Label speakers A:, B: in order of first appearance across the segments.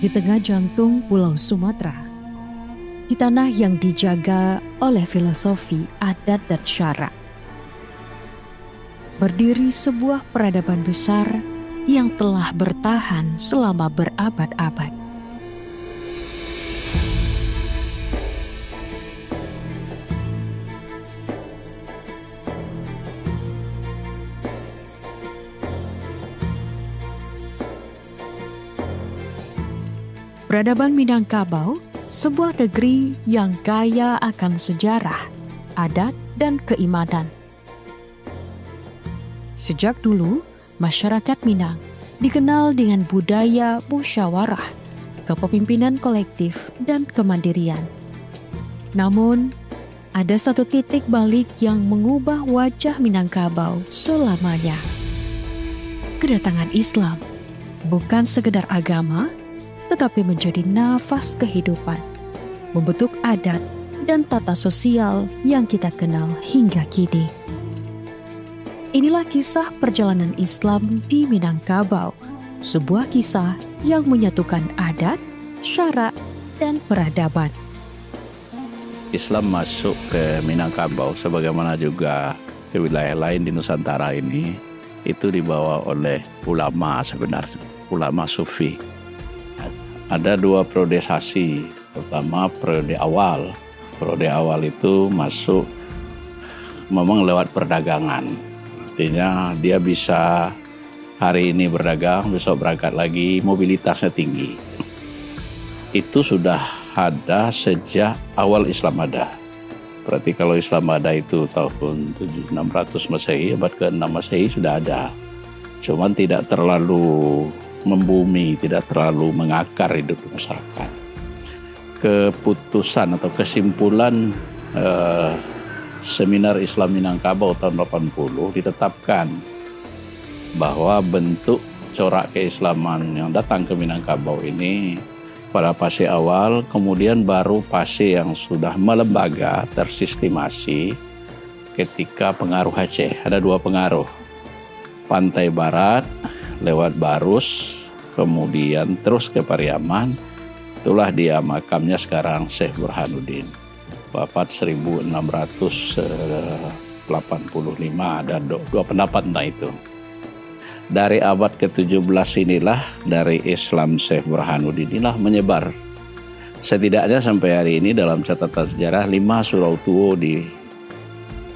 A: di tengah jantung Pulau Sumatera, di tanah yang dijaga oleh filosofi adat dan syarak. Berdiri sebuah peradaban besar yang telah bertahan selama berabad-abad. Peradaban Minangkabau, sebuah negeri yang kaya akan sejarah, adat, dan keimanan. Sejak dulu, masyarakat Minang dikenal dengan budaya musyawarah, kepemimpinan kolektif, dan kemandirian. Namun, ada satu titik balik yang mengubah wajah Minangkabau selamanya. Kedatangan Islam, bukan sekedar agama, tetapi menjadi nafas kehidupan, membentuk adat dan tata sosial yang kita kenal hingga kini. Inilah kisah perjalanan Islam di Minangkabau, sebuah kisah yang menyatukan adat, syarak, dan peradaban.
B: Islam masuk ke Minangkabau sebagaimana juga ke wilayah lain di Nusantara ini, itu dibawa oleh ulama sebenarnya, ulama sufi. Ada dua periodisasi. Pertama, periode awal. Periode awal itu masuk memang lewat perdagangan. Artinya dia bisa hari ini berdagang, besok berangkat lagi, mobilitasnya tinggi. Itu sudah ada sejak awal Islam ada. Berarti kalau Islam ada itu tahun 600 Masehi, abad ke-6 Masehi sudah ada. Cuman tidak terlalu membumi, tidak terlalu mengakar hidup masyarakat. Keputusan atau kesimpulan Seminar Islam Minangkabau tahun 80 ditetapkan bahwa bentuk corak keislaman yang datang ke Minangkabau ini pada fase awal, kemudian baru fase yang sudah melembaga, tersistemasi ketika pengaruh Aceh. Ada dua pengaruh, pantai barat lewat Barus, kemudian terus ke Pariaman. Itulah dia makamnya sekarang Syekh Burhanuddin, wafat 1685. Ada dua pendapat tentang itu. Dari abad ke-17 inilah, dari Islam Syekh Burhanuddin inilah menyebar. Setidaknya sampai hari ini dalam catatan sejarah 5 surau tua di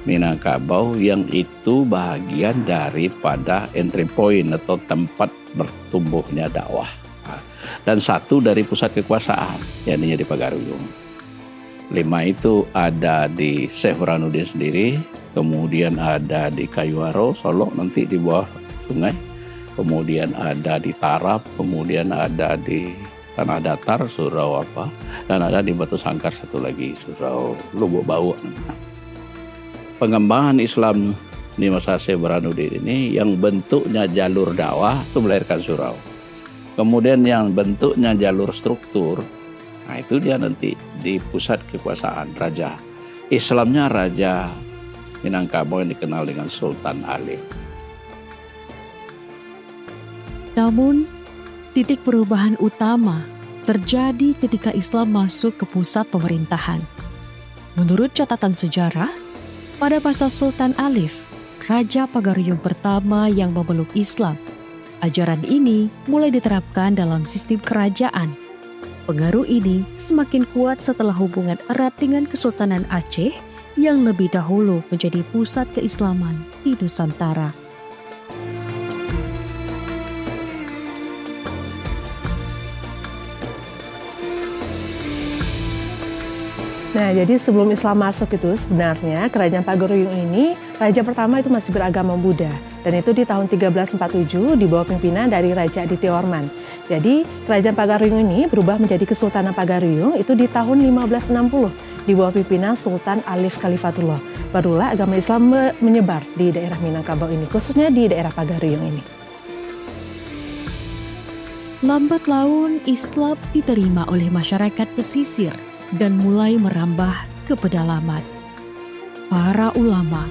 B: Minangkabau yang itu bahagian daripada entry point atau tempat bertumbuhnya dakwah. Dan satu dari pusat kekuasaan, yakni di Pagaruyung. 5 itu ada di Syekh Burhanuddin sendiri, kemudian ada di Kayuaro, Solo, nanti di bawah sungai, kemudian ada di Tarap, kemudian ada di Tanah Datar, surau dan ada di Batu Sangkar satu lagi, surau Lubuk Bau. Pengembangan Islam di masa Syekh Burhanuddin ini yang bentuknya jalur dakwah itu melahirkan surau. Kemudian yang bentuknya jalur struktur, nah itu dia nanti di pusat kekuasaan raja. Islamnya Raja Minangkabau yang dikenal dengan Sultan Alif.
A: Namun, titik perubahan utama terjadi ketika Islam masuk ke pusat pemerintahan. Menurut catatan sejarah, pada masa Sultan Alif, Raja Pagaruyung pertama yang memeluk Islam, ajaran ini mulai diterapkan dalam sistem kerajaan. Pengaruh ini semakin kuat setelah hubungan erat dengan Kesultanan Aceh yang lebih dahulu menjadi pusat keislaman di Nusantara.
C: Nah, jadi sebelum Islam masuk itu sebenarnya Kerajaan Pagaruyung ini, raja pertama itu masih beragama Buddha. Dan itu di tahun 1347 di bawah pimpinan dari Raja Aditya Warman. Jadi Kerajaan Pagaruyung ini berubah menjadi Kesultanan Pagaruyung itu di tahun 1560 di bawah pimpinan Sultan Alif Khalifatullah. Barulah agama Islam menyebar di daerah Minangkabau ini, khususnya di daerah Pagaruyung ini.
A: Lambat laun Islam diterima oleh masyarakat pesisir dan mulai merambah ke pedalaman. Para ulama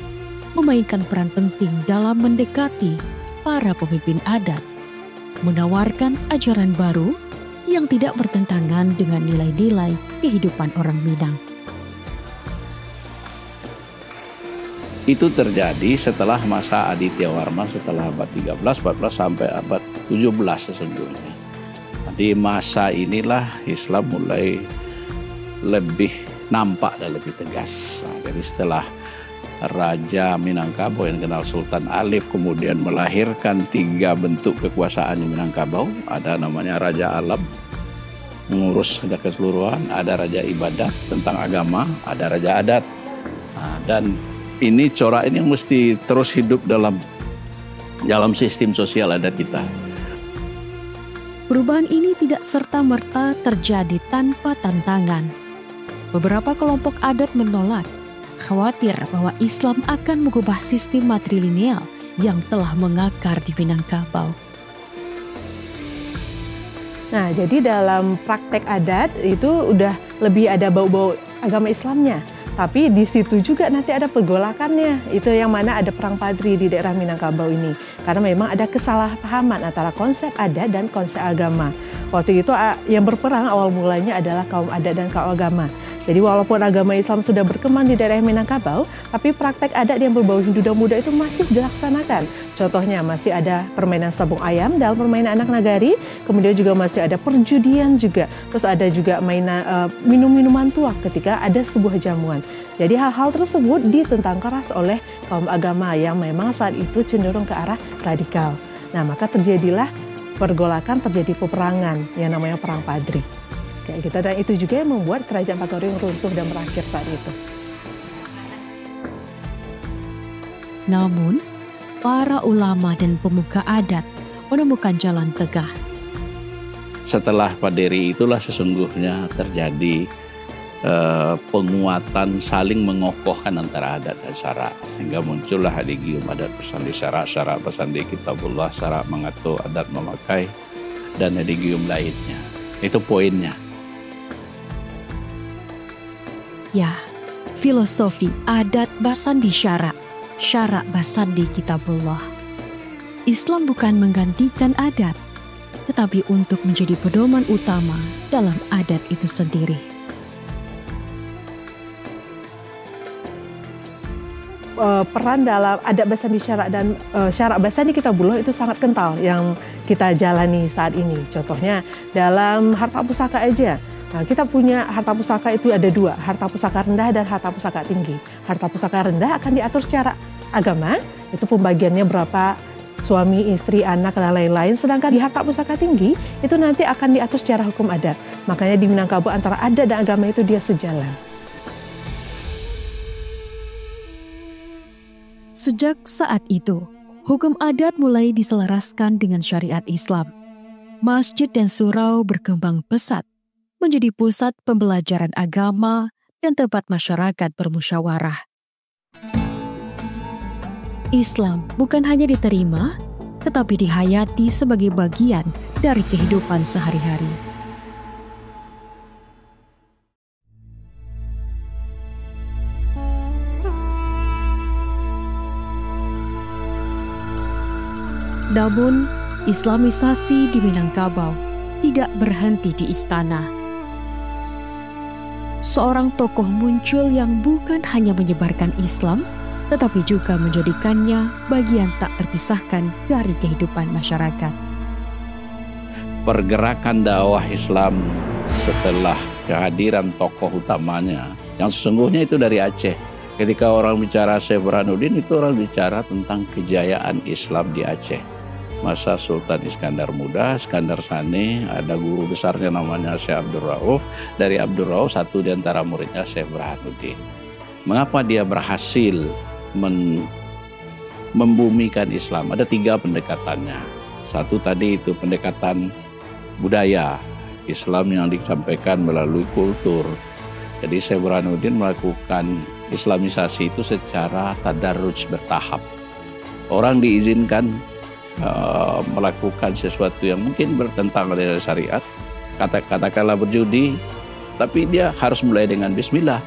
A: memainkan peran penting dalam mendekati para pemimpin adat, menawarkan ajaran baru yang tidak bertentangan dengan nilai-nilai kehidupan orang Minang.
B: Itu terjadi setelah masa Aditya Warma, setelah abad 13, 14 sampai abad 17 sesungguhnya. Di masa inilah Islam mulai lebih nampak dan lebih tegas. Nah, jadi setelah Raja Minangkabau yang dikenal Sultan Alif kemudian melahirkan 3 bentuk kekuasaan di Minangkabau. Ada namanya Raja Alam, mengurus ada keseluruhan, ada Raja Ibadat tentang agama, ada Raja Adat. Nah, dan ini corak ini yang mesti terus hidup dalam sistem sosial adat kita.
A: Perubahan ini tidak serta-merta terjadi tanpa tantangan. Beberapa kelompok adat menolak, khawatir bahwa Islam akan mengubah sistem matrilineal yang telah mengakar di Minangkabau.
C: Nah, jadi dalam praktek adat itu udah lebih ada bau-bau agama Islamnya. Tapi di situ juga nanti ada pergolakannya. Itu yang mana ada perang padri di daerah Minangkabau ini. Karena memang ada kesalahpahaman antara konsep adat dan konsep agama. Waktu itu yang berperang awal mulanya adalah kaum adat dan kaum agama. Jadi walaupun agama Islam sudah berkembang di daerah Minangkabau, tapi praktek adat yang berbau Hindu dan Buddha itu masih dilaksanakan. Contohnya masih ada permainan sabung ayam dalam permainan anak nagari, kemudian juga masih ada perjudian juga. Terus ada juga mainan minum-minuman tua ketika ada sebuah jamuan. Jadi hal-hal tersebut ditentang keras oleh kaum agama yang memang saat itu cenderung ke arah radikal. Nah, maka terjadilah pergolakan, terjadi peperangan yang namanya Perang Padri. Kayak gitu. Dan itu juga yang membuat kerajaan Pagaruyung runtuh dan berakhir saat itu.
A: Namun, para ulama dan pemuka adat menemukan jalan tengah.
B: Setelah Paderi itulah sesungguhnya terjadi penguatan saling mengokohkan antara adat dan syarak. Sehingga muncullah Hadigium adat bersandi syarak, syarak bersandi kitabullah, syarak mengatur adat memakai, dan Hadigium lainnya. Itu poinnya.
A: Ya, filosofi adat basandi syarak, syarak basandi kitabullah. Islam bukan menggantikan adat, tetapi untuk menjadi pedoman utama dalam adat itu sendiri.
C: Peran dalam adat basandi syarak dan syarak basandi kitabullah itu sangat kental yang kita jalani saat ini. Contohnya dalam harta pusaka aja. Nah, kita punya harta pusaka itu ada 2, harta pusaka rendah dan harta pusaka tinggi. Harta pusaka rendah akan diatur secara agama, itu pembagiannya berapa suami, istri, anak, dan lain-lain. Sedangkan di harta pusaka tinggi, itu nanti akan diatur secara hukum adat. Makanya di Minangkabau antara adat dan agama itu dia sejalan.
A: Sejak saat itu, hukum adat mulai diselaraskan dengan syariat Islam. Masjid dan surau berkembang pesat, menjadi pusat pembelajaran agama dan tempat masyarakat bermusyawarah. Islam bukan hanya diterima, tetapi dihayati sebagai bagian dari kehidupan sehari-hari. Namun, Islamisasi di Minangkabau tidak berhenti di istana. Seorang tokoh muncul yang bukan hanya menyebarkan Islam, tetapi juga menjadikannya bagian tak terpisahkan dari kehidupan masyarakat.
B: Pergerakan dakwah Islam setelah kehadiran tokoh utamanya, yang sesungguhnya itu dari Aceh. Ketika orang bicara Syekh Burhanuddin, itu orang bicara tentang kejayaan Islam di Aceh. Masa Sultan Iskandar Muda, Iskandar Sani, ada guru besarnya namanya Syekh Abdul Rauf. Dari Abdul Rauf, satu di antara muridnya Syekh Burhanuddin. Mengapa dia berhasil membumikan Islam? Ada 3 pendekatannya. Satu tadi itu pendekatan budaya, Islam yang disampaikan melalui kultur. Jadi Syekh Burhanuddin melakukan Islamisasi itu secara tadarruj bertahap. Orang diizinkan melakukan sesuatu yang mungkin bertentangan dengan syariat, katakanlah berjudi, tapi dia harus mulai dengan bismillah.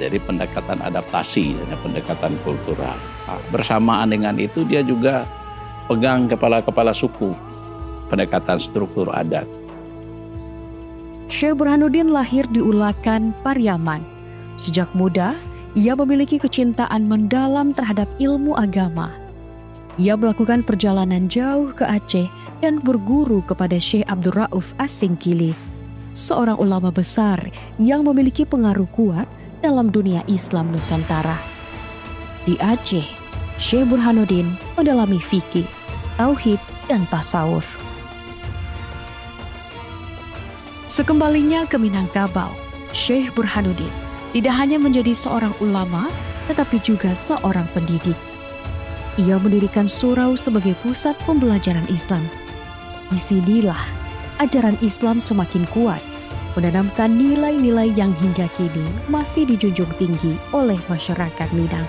B: Jadi pendekatan adaptasi dan pendekatan kultural. Bersamaan dengan itu dia juga pegang kepala-kepala suku, pendekatan struktur adat.
A: Syekh Burhanuddin lahir di Ulakan, Pariaman. Sejak muda, ia memiliki kecintaan mendalam terhadap ilmu agama. Ia melakukan perjalanan jauh ke Aceh dan berguru kepada Syekh Abdul Rauf As-Singkili, seorang ulama besar yang memiliki pengaruh kuat dalam dunia Islam Nusantara. Di Aceh, Syekh Burhanuddin mendalami fikih, tauhid, dan tasawuf. Sekembalinya ke Minangkabau, Syekh Burhanuddin tidak hanya menjadi seorang ulama, tetapi juga seorang pendidik. Ia mendirikan surau sebagai pusat pembelajaran Islam. Di sinilah ajaran Islam semakin kuat, menanamkan nilai-nilai yang hingga kini masih dijunjung tinggi oleh masyarakat Minang.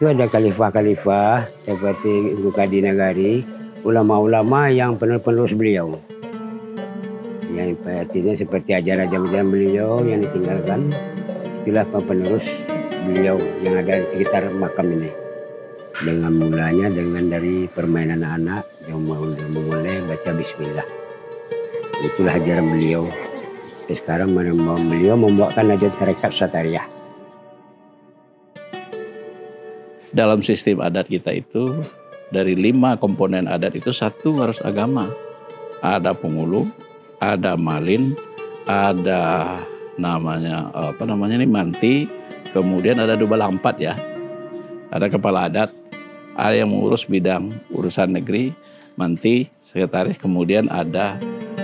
D: Itu ada khalifah-khalifah seperti Ibu Kadi Nagari, ulama-ulama yang penerus beliau. Yang artinya seperti ajaran-ajaran beliau yang ditinggalkan, itulah penerus beliau yang ada di sekitar makam ini. Dengan mulanya dengan dari permainan anak yang memulai baca bismillah. Itulah ajaran beliau. Sekarang beliau membuatkan ajaran tarekat Satariyah.
B: Dalam sistem adat kita itu, dari 5 komponen adat itu 1 harus agama. Ada pengulu, ada malin, ada manti, kemudian ada dubala 4 ya. Ada kepala adat, ada yang mengurus bidang urusan negeri, manti, sekretaris, kemudian ada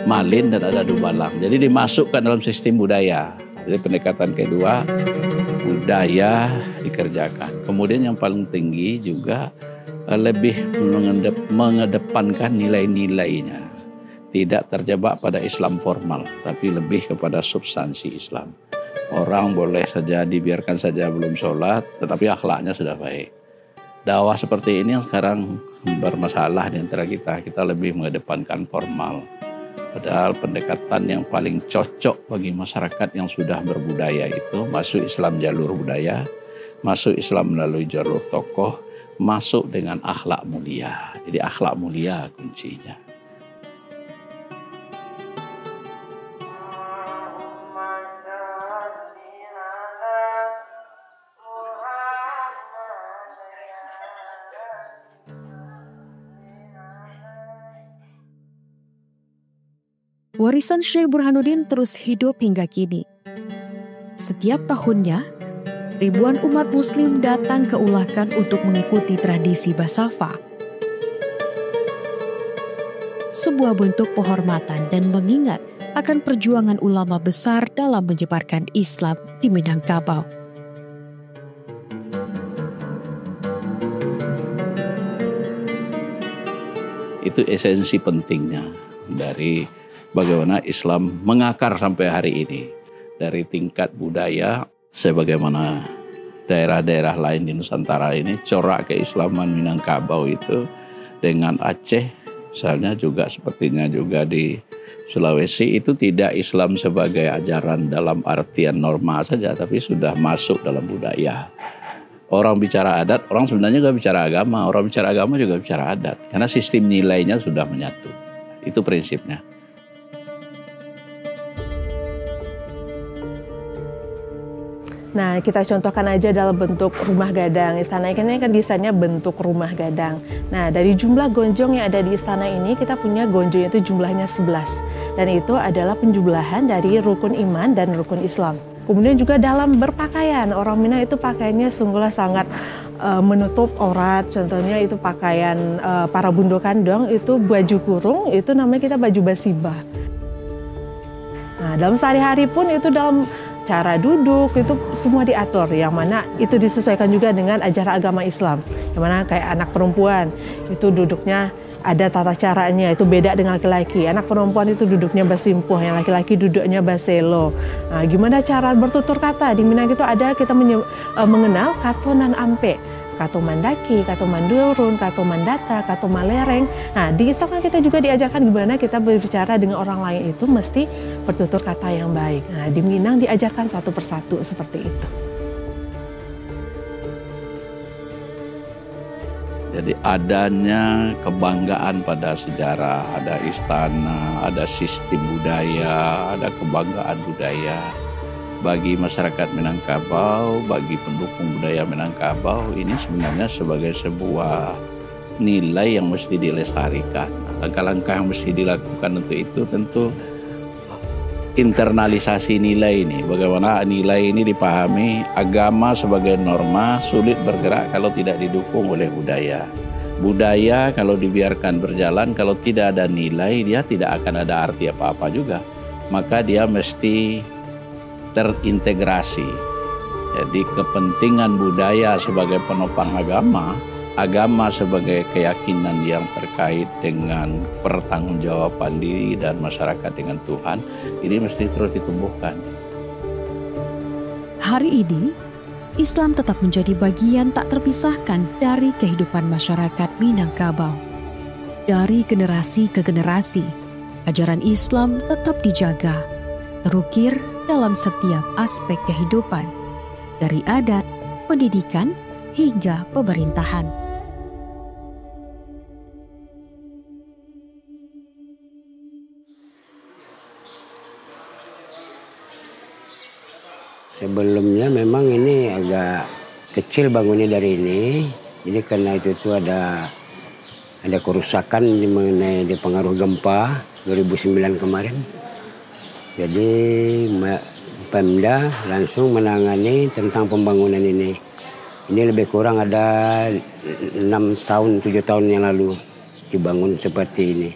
B: malin dan ada dubalang. Jadi dimasukkan dalam sistem budaya. Jadi pendekatan kedua, budaya dikerjakan. Kemudian yang paling tinggi juga lebih mengedepankan nilai-nilainya. Tidak terjebak pada Islam formal, tapi lebih kepada substansi Islam. Orang boleh saja dibiarkan saja belum sholat, tetapi akhlaknya sudah baik. Dakwah seperti ini yang sekarang bermasalah di antara kita. Kita lebih mengedepankan formal. Padahal pendekatan yang paling cocok bagi masyarakat yang sudah berbudaya itu masuk Islam jalur budaya, masuk Islam melalui jalur tokoh, masuk dengan akhlak mulia. Jadi akhlak mulia kuncinya.
A: Warisan Syekh Burhanuddin terus hidup hingga kini. Setiap tahunnya, ribuan umat muslim datang ke Ulakan untuk mengikuti tradisi Basafa. Sebuah bentuk penghormatan dan mengingat akan perjuangan ulama besar dalam menyebarkan Islam di Minangkabau.
B: Itu esensi pentingnya dari bagaimana Islam mengakar sampai hari ini. Dari tingkat budaya, sebagaimana daerah-daerah lain di Nusantara ini, corak keislaman Minangkabau itu dengan Aceh, misalnya juga sepertinya juga di Sulawesi, itu tidak Islam sebagai ajaran dalam artian norma saja, tapi sudah masuk dalam budaya. Orang bicara adat, orang sebenarnya juga bicara agama, orang bicara agama juga bicara adat, karena sistem nilainya sudah menyatu. Itu prinsipnya.
C: Nah, kita contohkan aja dalam bentuk rumah gadang. Istana ini kan desainnya bentuk rumah gadang. Nah, dari jumlah gonjong yang ada di istana ini, kita punya gonjong itu jumlahnya 11. Dan itu adalah penjumlahan dari rukun iman dan rukun Islam. Kemudian juga dalam berpakaian, orang Minang itu pakaiannya sungguhlah sangat menutup aurat. Contohnya itu pakaian para bundo kandong, itu baju kurung, itu namanya kita baju basibah. Nah, dalam sehari-hari pun itu dalam cara duduk itu semua diatur, yang mana itu disesuaikan juga dengan ajaran agama Islam. Yang mana kayak anak perempuan itu duduknya ada tata caranya, itu beda dengan laki-laki. Anak perempuan itu duduknya basimpuh, yang laki-laki duduknya baselo. Nah, gimana cara bertutur kata? Di Minang itu ada kita mengenal katonan ampe. Kato Mandaki, Kato Mandurun, Kato Mandata, Kato Malereng. Nah, di Islam kan kita juga diajarkan gimana kita berbicara dengan orang lain itu mesti bertutur kata yang baik. Nah, di Minang diajarkan satu persatu seperti itu.
B: Jadi adanya kebanggaan pada sejarah, ada istana, ada sistem budaya, ada kebanggaan budaya. Bagi masyarakat Minangkabau, bagi pendukung budaya Minangkabau, ini sebenarnya sebagai sebuah nilai yang mesti dilestarikan. Langkah-langkah yang mesti dilakukan untuk itu tentu internalisasi nilai ini. Bagaimana nilai ini dipahami, agama sebagai norma sulit bergerak kalau tidak didukung oleh budaya. Budaya kalau dibiarkan berjalan, kalau tidak ada nilai, dia tidak akan ada arti apa-apa juga. Maka dia mesti terintegrasi. Jadi kepentingan budaya sebagai penopang agama, agama sebagai keyakinan yang terkait dengan pertanggungjawaban diri dan masyarakat dengan Tuhan, ini mesti terus ditumbuhkan.
A: Hari ini, Islam tetap menjadi bagian tak terpisahkan dari kehidupan masyarakat Minangkabau. Dari generasi ke generasi, ajaran Islam tetap dijaga, terukir dalam setiap aspek kehidupan, dari adat, pendidikan, hingga pemerintahan.
D: Sebelumnya memang ini agak kecil bangunnya dari ini, jadi karena itu tuh ada kerusakan mengenai pengaruh gempa 2009 kemarin. Jadi Pemda langsung menangani tentang pembangunan ini. Ini lebih kurang ada 6 tahun, 7 tahun yang lalu dibangun seperti ini.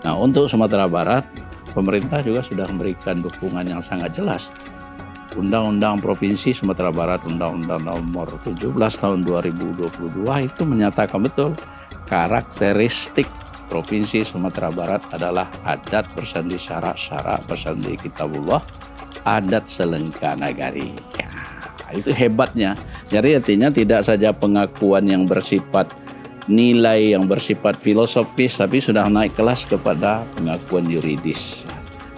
B: Nah, untuk Sumatera Barat, pemerintah juga sudah memberikan dukungan yang sangat jelas. Undang-Undang Provinsi Sumatera Barat, Undang-Undang Nomor 17 Tahun 2022 itu menyatakan betul karakteristik Provinsi Sumatera Barat adalah adat bersandi syarak-syarak bersandi kitabullah, adat selengka nagari. Ya, itu hebatnya. Jadi artinya tidak saja pengakuan yang bersifat nilai yang bersifat filosofis, tapi sudah naik kelas kepada pengakuan yuridis.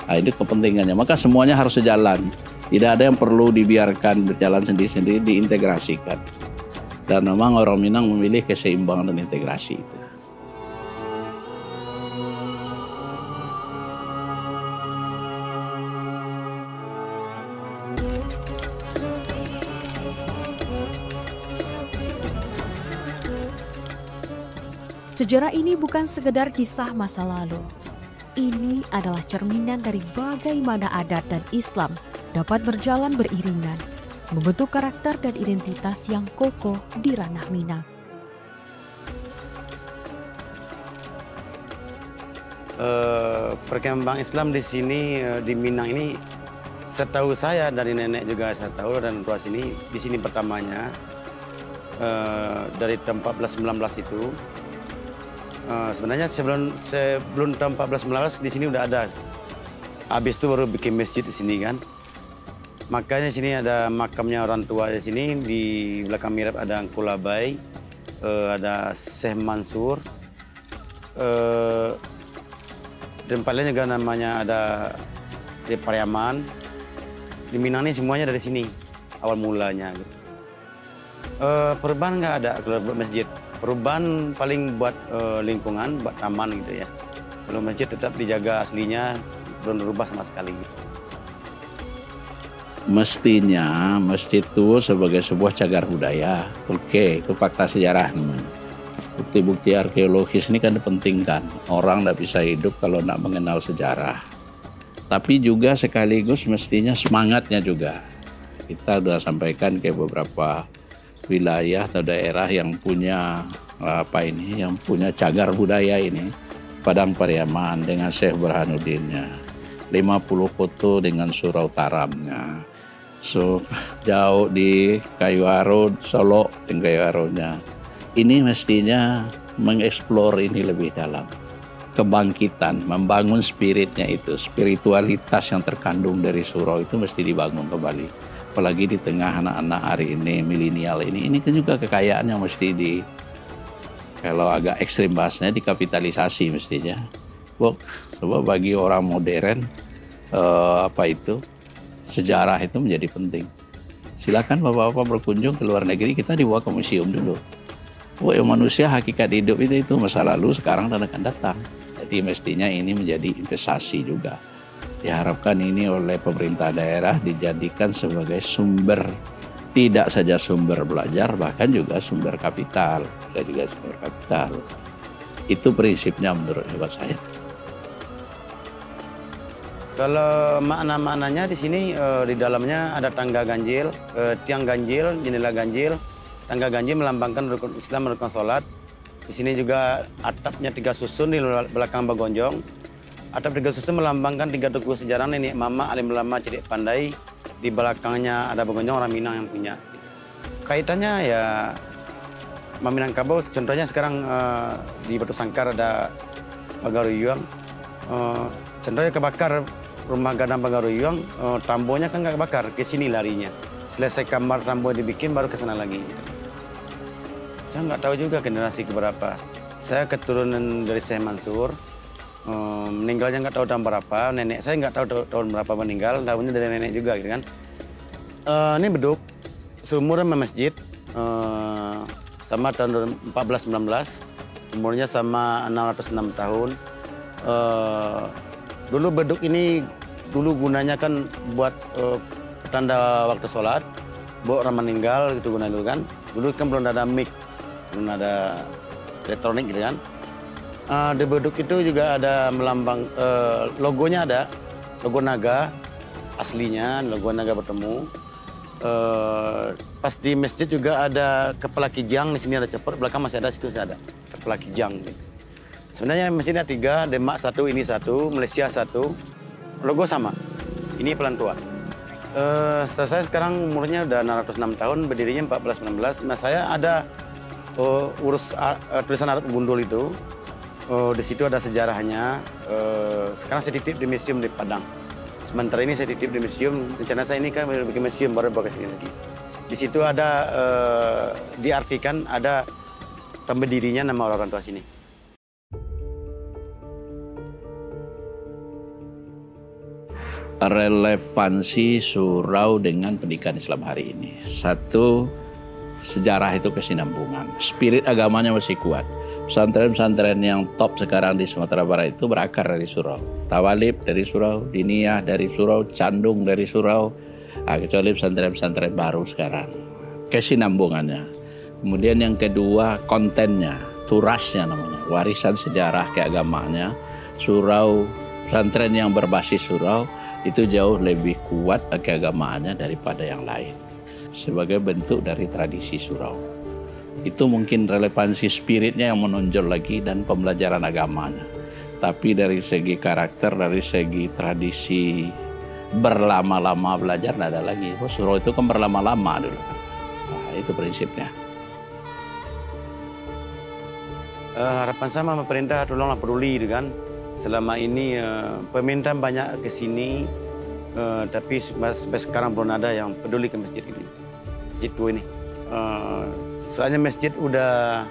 B: Nah, itu kepentingannya. Maka semuanya harus sejalan. Tidak ada yang perlu dibiarkan berjalan sendiri-sendiri, diintegrasikan. Dan memang orang Minang memilih keseimbangan dan integrasi itu.
A: Sejarah ini bukan sekedar kisah masa lalu. Ini adalah cerminan dari bagaimana adat dan Islam dapat berjalan beriringan, membentuk karakter dan identitas yang kokoh di ranah Minang.
E: Perkembangan Islam di sini, di Minang ini, setahu saya dari nenek juga saya tahu, dan tua sini, di sini pertamanya dari tahun 1419 itu. Sebenarnya sebelum tahun 1419 di sini udah ada. Habis itu baru bikin masjid di sini kan. Makanya sini ada makamnya orang tua di sini, di belakang mirip ada Angku Labai, ada Syekh Mansur, dan paling juga namanya ada di Pariaman. Di Minang ini semuanya dari sini awal mulanya. Perubahan nggak ada kalau buat masjid. Perubahan paling buat lingkungan, buat taman gitu ya. Kalau masjid tetap dijaga aslinya, belum berubah sama sekali.
B: Mestinya masjid itu sebagai sebuah cagar budaya. Oke, itu fakta sejarah. Bukti-bukti arkeologis ini kan dipentingkan. Orang tidak bisa hidup kalau tidak mengenal sejarah. Tapi juga sekaligus mestinya semangatnya juga. Kita sudah sampaikan ke beberapa wilayah atau daerah yang punya yang punya cagar budaya ini. Padang Pariaman dengan Syekh Burhanuddinnya, 50 foto dengan surau taramnya. So, jauh di Kayu Aro, Solo dengan Kayu Aronya. Ini mestinya mengeksplor ini lebih dalam. Kebangkitan, membangun spiritnya itu, spiritualitas yang terkandung dari surau itu mesti dibangun kembali. Apalagi di tengah anak-anak hari ini, milenial ini kan juga kekayaan yang mesti kalau agak ekstrim bahasanya, dikapitalisasi mestinya. Coba bagi orang modern, sejarah itu menjadi penting. Silakan Bapak-Bapak berkunjung ke luar negeri, kita dibawa ke museum dulu. Manusia hakikat hidup itu masa lalu, sekarang dan akan datang. Jadi mestinya ini menjadi investasi juga. Diharapkan ini oleh pemerintah daerah dijadikan sebagai sumber, tidak saja sumber belajar, bahkan juga sumber kapital. Itu prinsipnya menurut hemat saya.
E: Kalau makna-maknanya di sini di dalamnya ada tangga ganjil, tiang ganjil, jendela ganjil. Tangga ganjil melambangkan rukun Islam, rukun sholat. Di sini juga atapnya 3 susun di belakang bagonjong. Atap 3 susun melambangkan 3 tugu sejarah nenek mama, alim ulama, cerdik pandai. Di belakangnya ada bagonjong orang Minang yang punya. Kaitannya ya Minangkabau, contohnya sekarang di Batu Sangkar ada Bagaruyuang. Contohnya kebakar rumah Gadang Bagaruyuang, tambonya kan nggak kebakar, ke sini larinya. Selesai kamar tambo dibikin baru ke sana lagi. Saya nggak tahu juga generasi keberapa. Saya keturunan dari Syekh Mansur. Meninggalnya nggak tahu tahun berapa. Nenek saya nggak tahu tahun berapa meninggal. Tahunnya dari nenek juga gitu kan. Ini beduk seumuran sama masjid. Sama tahun 1419. Umurnya sama 606 tahun. Dulu beduk ini gunanya kan buat tanda waktu sholat. Buat orang meninggal gitu guna dulu kan. Dulu kan belum ada mic, belum ada elektronik gitu kan. Di beduk itu juga ada melambang, logonya ada, logo naga aslinya, logo naga bertemu. Pas di masjid juga ada kepala kijang, di sini ada cepet, belakang masih ada, situ masih ada kepala kijang gitu. Sebenarnya masjidnya 3, Demak 1, ini 1, Malaysia 1, logo sama. Ini pelan tua. Saya sekarang umurnya udah 606 tahun, berdirinya 1419. Nah saya ada tulisan Arab gundul itu. Di situ ada sejarahnya. Sekarang saya titip di museum di Padang. Sementara ini saya titip di museum. Rencana saya ini kan bikin museum baru bawa ke sini lagi. Di situ ada diartikan ada pemberdirinya nama orang tua sini.
B: Relevansi surau dengan pendidikan Islam hari ini. Satu, sejarah itu kesinambungan. Spirit agamanya masih kuat. Pesantren-pesantren yang top sekarang di Sumatera Barat itu berakar dari surau. Tawalib dari surau, Diniyah dari surau, Candung dari surau. Kecuali pesantren-pesantren baru sekarang. Kesinambungannya. Kemudian yang kedua, kontennya, turasnya namanya. Warisan sejarah keagamanya. Surau, pesantren yang berbasis surau, itu jauh lebih kuat keagamaannya daripada yang lain. Sebagai bentuk dari tradisi surau. Itu mungkin relevansi spiritnya yang menonjol lagi dan pembelajaran agamanya. Tapi dari segi karakter, dari segi tradisi berlama-lama belajar tidak ada lagi. Surau itu kan berlama-lama dulu. Nah, itu prinsipnya.
E: Harapan sama pemerintah tolonglah peduli kan. Selama ini pemerintah banyak ke sini, tapi sampai sekarang belum ada yang peduli ke masjid ini, masjid tua ini. Soalnya masjid udah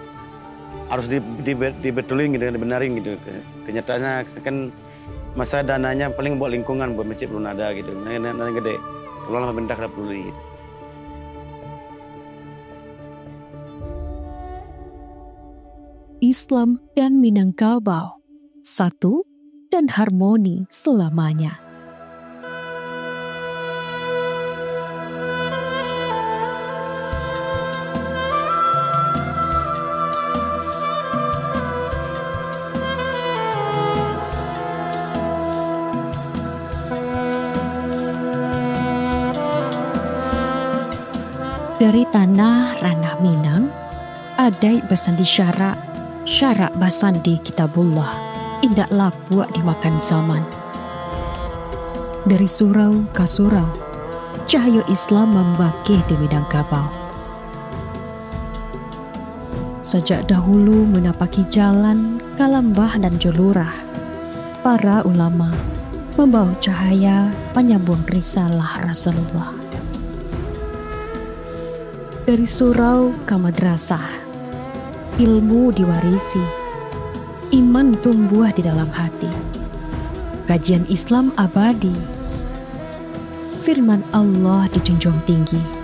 E: harus dibetulin gitu, dibenarin gitu. Kenyataannya kan masa dananya paling buat lingkungan, buat masjid belum ada gitu. Dananya gede, tolonglah pemerintah kena peduli. Gitu.
A: Islam dan Minangkabau satu dan harmoni selamanya. Dari tanah ranah Minang, adai basandi syarak basandi kitabullah. Indak lapuak dimakan zaman. Dari surau ke surau, cahaya Islam membakih di Minangkabau. Sejak dahulu menapaki jalan Kalambah dan Jolurah, para ulama membawa cahaya penyambung risalah Rasulullah. Dari surau ke madrasah, ilmu diwarisi, iman tumbuh di dalam hati, kajian Islam abadi, firman Allah dijunjung tinggi.